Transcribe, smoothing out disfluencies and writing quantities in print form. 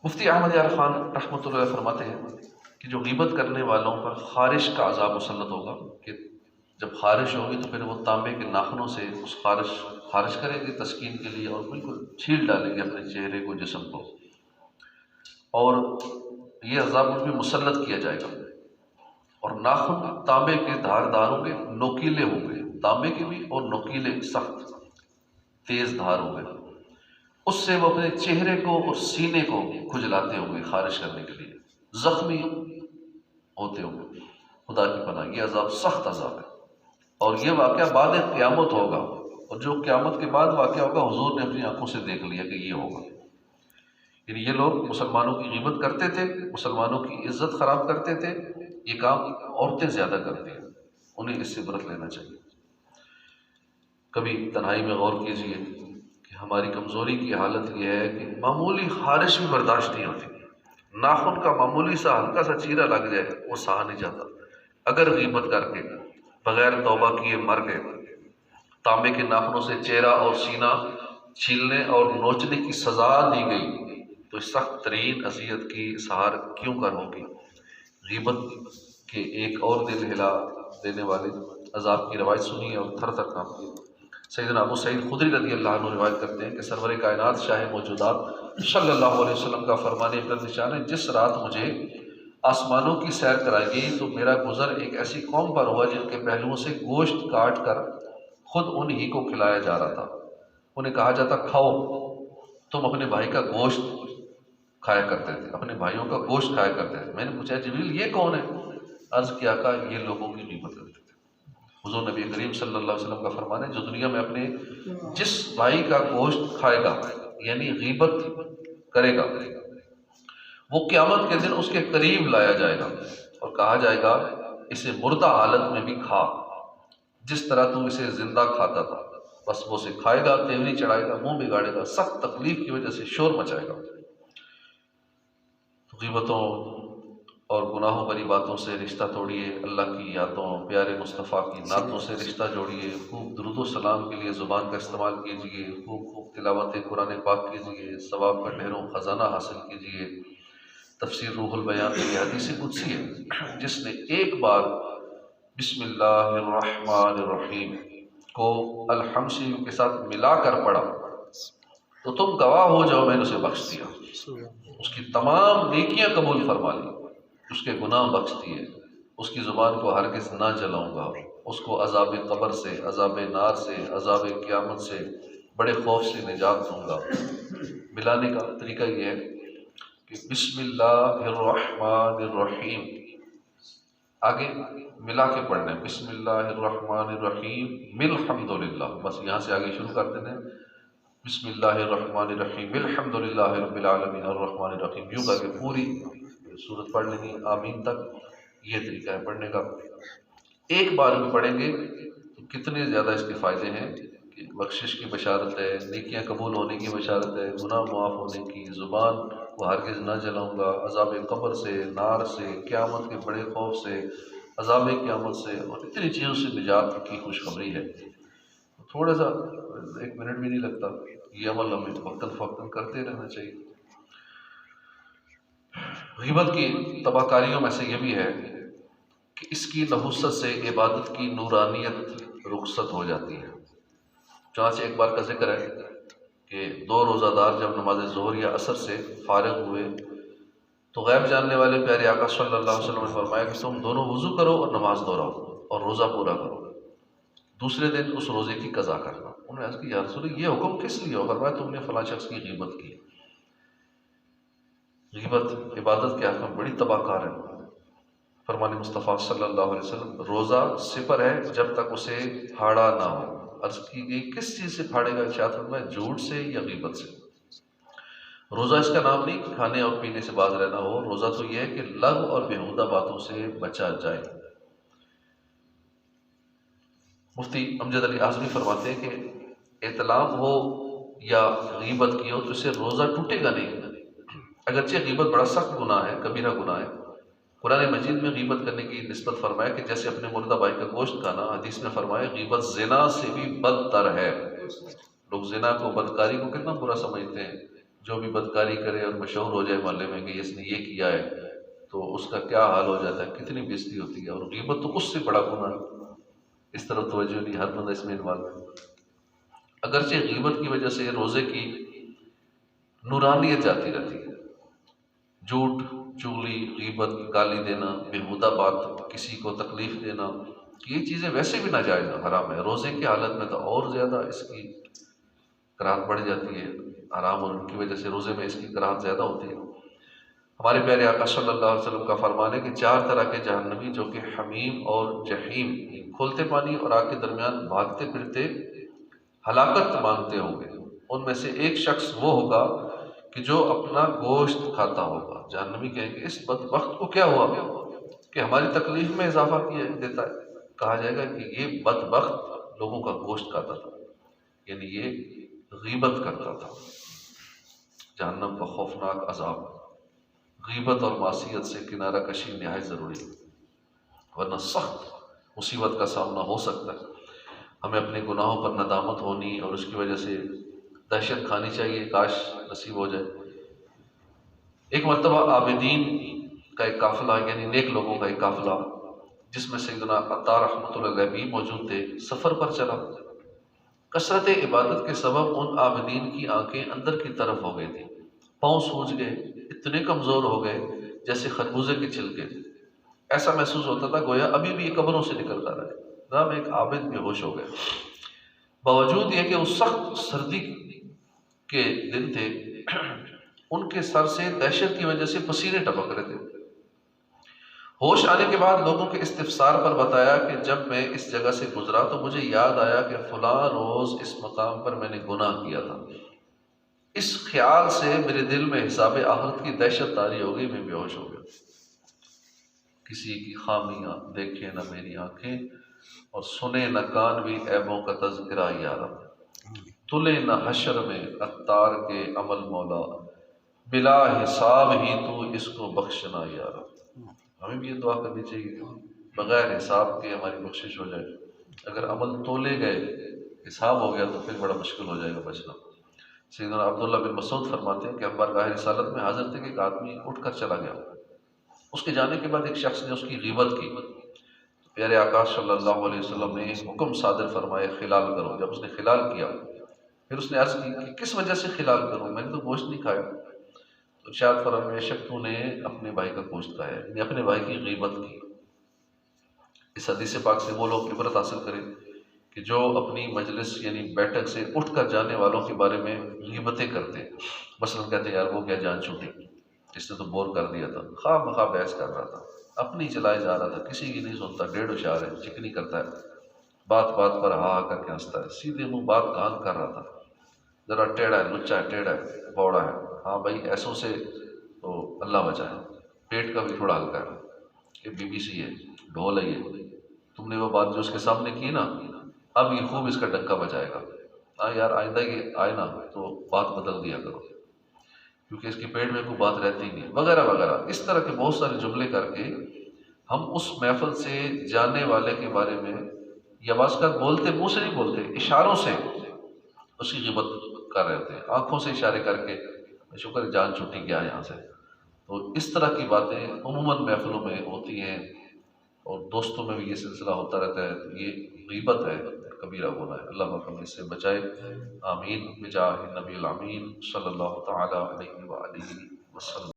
مفتی احمد یار خان رحمۃ اللہ علیہ فرماتے ہیں کہ جو غیبت کرنے والوں پر خارش کا عذاب مسلط ہوگا، کہ جب خارش ہوگی تو پھر وہ تانبے کے ناخنوں سے اس خارش کریں گے تسکین کے لیے، اور بالکل چھیل ڈالیں گے اپنے چہرے کو، جسم کو، اور یہ عذاب ان پہ مسلط کیا جائے گا۔ اور ناخن تانبے کے دھار ہوں گے، نوکیلے ہوں گے، تانبے کے بھی اور نوکیلے، سخت تیز دھار ہوں گے، اس سے وہ اپنے چہرے کو اور سینے کو کھجلاتے ہوں گے خارش کرنے کے لیے، زخمی ہوتے ہوں گے۔ خدا کی پناہ، یہ عذاب سخت عذاب ہے، اور یہ واقعہ بعد قیامت ہوگا، اور جو قیامت کے بعد واقعہ ہوگا حضور نے اپنی آنکھوں سے دیکھ لیا کہ یہ ہوگا۔ یعنی یہ لوگ مسلمانوں کی غیبت کرتے تھے، مسلمانوں کی عزت خراب کرتے تھے، یہ کام عورتیں زیادہ کرتی ہیں، انہیں اس سے عبرت لینا چاہیے۔ کبھی تنہائی میں غور کیجئے کہ ہماری کمزوری کی حالت یہ ہے کہ معمولی خارش بھی برداشت نہیں ہوتی، ناخن کا معمولی سا ہلکا سا چیرا لگ جائے وہ سہا نہیں جاتا۔ اگر غیبت کر کے بغیر توبہ کیے مر گئے، تانبے کے ناخنوں سے چہرہ اور سینہ چھیلنے اور نوچنے کی سزا دی گئی تو اس سخت ترین اذیت کی سہار کیوں کر ہوگی۔ غیبت کے ایک اور دل ہلا دینے والے عذاب کی روایت سنی اور تھر تھر کانپتی ہے۔ سیدنا ابو سعید خدری رضی اللہ عنہ روایت کرتے ہیں کہ سرور کائنات شاہ موجودات صلی اللہ علیہ وسلم کا فرمان عبرت نشان ہے، جس رات مجھے آسمانوں کی سیر کرائی گئی تو میرا گزر ایک ایسی قوم پر ہوا جن کے پہلوؤں سے گوشت کاٹ کر خود انہی کو کھلایا جا رہا تھا۔ انہیں کہا جاتا کھاؤ، تم اپنے بھائی کا گوشت کھایا کرتے تھے، اپنے بھائیوں کا گوشت کھایا کرتے تھے۔ میں نے پوچھا جبریل یہ کون ہے؟ عرض کیا کہ یہ لوگوں کی غیبت کرتے تھے۔ حضور نبی کریم صلی اللہ علیہ وسلم کا فرمان ہے جو دنیا میں اپنے جس بھائی کا گوشت کھائے گا یعنی غیبت کرے گا، وہ قیامت کے دن اس کے قریب لایا جائے گا اور کہا جائے گا اسے مردہ حالت میں بھی کھا، جس طرح تو اسے زندہ کھاتا تھا۔ بس وہ اسے کھائے گا، تیوری چڑھائے گا، منہ بگاڑے گا، سخت تکلیف کی وجہ سے شور مچائے گا۔ غیبتوں اور گناہوں بری باتوں سے رشتہ توڑیے، اللہ کی یادوں، پیارے مصطفیٰ کی نعتوں سے رشتہ جوڑیے، خوب درود و سلام کے لیے زبان کا استعمال کیجیے، خوب تلاوت قرآن پاک کیجیے، ثواب کا ڈھیروں خزانہ حاصل کیجیے۔ تفسیر روح البیان میں حدیث قدسی ہے، جس نے ایک بار بسم اللہ الرحمن الرحیم کو الحمشی کے ساتھ ملا کر پڑھا تو تم گواہ ہو جاؤ میں نے اسے بخش دیا، اس کی تمام نیکیاں قبول فرما لی، اس کے گناہ بخش دیے، اس کی زبان کو ہرگز نہ جلاؤں گا، اس کو عذاب قبر سے، عذاب نار سے، عذاب قیامت سے، بڑے خوف سے نجات دوں گا۔ ملانے کا طریقہ یہ ہے کہ بسم اللہ الرحمن الرحیم آگے ملا کے پڑھنا ہے، بسم اللہ الرحمن الرحیم الحمدللہ، بس یہاں سے آگے شروع کر دینا ہے، بسم اللہ الرحمن الرحیم الحمدللہ رب العالمین الرحمن الرحیم، یوں کر کے پوری سورت پڑھ لیں گے آمین تک۔ یہ طریقہ ہے پڑھنے کا۔ ایک بار بھی پڑھیں گے تو کتنے زیادہ اس کے فائدے ہیں کہ بخشش کی بشارت ہے، نیکیاں قبول ہونے کی بشارت ہے، گناہ معاف ہونے کی، زبان کو ہرگز نہ جلاؤں گا، عذاب قبر سے، نار سے، قیامت کے بڑے خوف سے، عذاب قیامت سے، اور اتنی چیزوں سے نجات کی خوشخبری ہے۔ تھوڑا سا 1 منٹ بھی نہیں لگتا، یہ عمل ہمیں وقتاً فوقتاً کرتے رہنا چاہیے۔ غیبت کی تباہ کاریوں میں سے یہ بھی ہے کہ اس کی نحوست سے عبادت کی نورانیت رخصت ہو جاتی ہے۔ چنانچہ ایک بار کا ذکر ہے کہ 2 روزہ دار جب نماز ظہر یا عصر سے فارغ ہوئے تو غیب جاننے والے پیارے آقا صلی اللہ علیہ وسلم نے فرمایا کہ تم دونوں وضو کرو اور نماز دہراؤ اور روزہ پورا کرو، دوسرے دن اس روزے کی قضا کرنا۔ انہوں نے عرض کی یا رسول اللہ یہ حکم کس لیے ہو؟ فرمایا تم نے فلاں شخص کی غیبت کی۔ غیبت عبادت کے حق میں بڑی تباہ کار ہے۔ فرمان مصطفیٰ صلی اللہ علیہ وسلم روزہ سپر ہے جب تک اسے پھاڑا نہ ہو۔ عرض کی گئی کس چیز سے پھاڑے گا؟ ارشاد فرمایا جھوٹ سے یا غیبت سے۔ روزہ اس کا نام نہیں کہ کھانے اور پینے سے باز رہنا ہو، روزہ تو یہ ہے کہ لغو اور بیہودہ باتوں سے بچا جائے۔ مفتی امجد علی اعظمی فرماتے ہیں کہ احتلام ہو یا غیبت کی ہو تو اسے روزہ ٹوٹے گا نہیں، اگرچہ غیبت بڑا سخت گناہ ہے، کبیرہ گناہ ہے۔ قرآن مجید میں غیبت کرنے کی نسبت فرمایا کہ جیسے اپنے مردہ بھائی کا گوشت کھانا، حدیث میں فرمایا غیبت زنا سے بھی بدتر ہے۔ لوگ زنا کو، بدکاری کو کتنا برا سمجھتے ہیں، جو بھی بدکاری کرے اور مشہور ہو جائے محلے میں کہ اس نے یہ کیا ہے، تو اس کا کیا حال ہو جاتا ہے، کتنی بےزتی ہوتی ہے، اور غیبت تو اس سے بڑا گناہ ہے۔ اس طرف توجہ نہیں، ہر بندہ اس میں انوالو ہے۔ اگرچہ غیبت کی وجہ سے روزے کی نورانیت جاتی رہتی ہے، جھوٹ، چغلی، غیبت، گالی دینا، بےہودہ بات، کسی کو تکلیف دینا، یہ چیزیں ویسے بھی ناجائز ہیں، حرام ہے۔ روزے کی حالت میں تو اور زیادہ اس کی کراہت بڑھ جاتی ہے، حرام، اور ان کی وجہ سے روزے میں اس کی کراہت زیادہ ہوتی ہے۔ ہمارے پیارے آقا صلی اللہ علیہ وسلم کا فرمان ہے کہ 4 طرح کے جہنمی جو کہ حمیم اور جحیم، کھولتے پانی اور آگ کے درمیان بھاگتے پھرتے ہلاکت مانگتے ہوں گے، ان میں سے ایک شخص وہ ہوگا کہ جو اپنا گوشت کھاتا ہوگا۔ جہنمی کہیں گے اس بدبخت کو کیا ہوا کہ ہماری تکلیف میں اضافہ کیا دیتا ہے۔ کہا جائے گا کہ یہ بدبخت لوگوں کا گوشت کھاتا تھا، یعنی یہ غیبت کرتا تھا۔ جہنم کا خوفناک عذاب، غیبت اور معصیت سے کنارہ کشی نہایت ضروری ہے، ورنہ سخت مصیبت کا سامنا ہو سکتا ہے۔ ہمیں اپنے گناہوں پر ندامت ہونی اور اس کی وجہ سے دہشت کھانی چاہیے، کاش نصیب ہو جائے۔ ایک مرتبہ عابدین کا ایک قافلہ، یعنی نیک لوگوں کا ایک قافلہ، جس میں سیدنا عطار رحمۃ اللہ علیہ بھی موجود تھے، سفر پر چلا۔ کثرت عبادت کے سبب ان عابدین کی آنکھیں اندر کی طرف ہو گئی تھیں، پاؤں سوج گئے، اتنے کمزور ہو گئے جیسے خربوزے کے چھلکے۔ ایسا محسوس ہوتا تھا گویا ابھی بھی یہ قبروں سے نکلتا رہے۔ جناب ایک عابد بے ہوش ہو گئے، باوجود یہ کہ اس سخت سردی کے دن تھے، ان کے سر سے دہشت کی وجہ سے پسینے ٹپک رہے تھے۔ ہوش آنے کے بعد لوگوں کے استفسار پر بتایا کہ جب میں اس جگہ سے گزرا تو مجھے یاد آیا کہ فلاں روز اس مقام پر میں نے گناہ کیا تھا۔ اس خیال سے میرے دل میں حساب آخرت کی دہشت طاری ہو گئی، میں بے ہوش ہو گیا۔ کسی کی خامیاں دیکھے نہ میری آنکھیں، اور سنے نہ کان بھی عیبوں کا تذکرہ یارب، تلے نہ حشر میں عطار کے عمل مولا، بلا حساب ہی تو اس کو بخشنا یارب۔ ہمیں بھی یہ دعا کرنی چاہیے کہ بغیر حساب کے ہماری بخشش ہو جائے۔ اگر عمل تولے گئے، حساب ہو گیا تو پھر بڑا مشکل ہو جائے گا بچنا۔ سیدنا عبداللہ بن مسعود فرماتے ہیں کہ ہم بارگاہ رسالت میں حاضر تھے کہ ایک آدمی اٹھ کر چلا گیا۔ اس کے جانے کے بعد ایک شخص نے اس کی غیبت کی۔ پیارے آقا صلی اللہ علیہ وسلم نے حکم صادر فرمائے خلال کرو۔ جب اس نے خلال کیا، پھر اس نے عرض کی کہ کس وجہ سے خلال کروں، میں نے تو گوشت نہیں کھایا۔ تو ارشاد فرمایا، بے شک تو نے اپنے بھائی کا گوشت کھایا، یعنی اپنے بھائی کی غیبت کی۔ اس حدیث پاک سے وہ لوگ عبرت حاصل کریں کہ جو اپنی مجلس یعنی بیٹھک سے اٹھ کر جانے والوں کے بارے میں غیبتیں کرتے ہیں۔ مثلاً کہتے ہیں یار وہ کیا جان چھوٹی، اس نے تو بور کر دیا تھا، خواہ مخواہ بحث کر رہا تھا، اپنی چلائے جا رہا تھا، کسی کی نہیں سنتا، ڈیڑھ ہوشیار ہے، چکنی کرتا ہے، بات بات پر ہاں کر کے ہنستا ہے، سیدھے منہ بات کہاں کر رہا تھا، ذرا ٹیڑھا ہے، لچا ہے، ٹیڑھا ہے، بوڑا ہے۔ ہاں بھائی ایسوں سے تو اللہ بچائے۔ پیٹ کا بھی تھوڑا ہلکا ہے کہ بی بی سی ہے، ڈھول ہے یہ، تم نے وہ بات جو اس کے سامنے کی نا، اب یہ خوب اس کا ڈنکا بجائے گا۔ ہاں یار آئندہ یہ آئے نا تو بات بدل دیا کرو، کیونکہ اس کے پیٹ میں کوئی بات رہتی نہیں، وغیرہ وغیرہ۔ اس طرح کے بہت سارے جملے کر کے ہم اس محفل سے جانے والے کے بارے میں، یا بعض کا بولتے منہ سے نہیں بولتے، اشاروں سے اس کی غیبت کر رہے ہوتے ہیں، آنکھوں سے اشارے کر کے شکر جان چھوٹی گیا یہاں سے۔ تو اس طرح کی باتیں عموماً محفلوں میں ہوتی ہیں، اور دوستوں میں بھی یہ سلسلہ ہوتا رہتا ہے، تو یہ غیبت ہے، کبیرہ گناہ ہے۔ اللہ پاک ہمیں اس سے بچائے، آمین بجاہ النبی الامین صلی اللہ تعالی علیہ وآلہ وسلم۔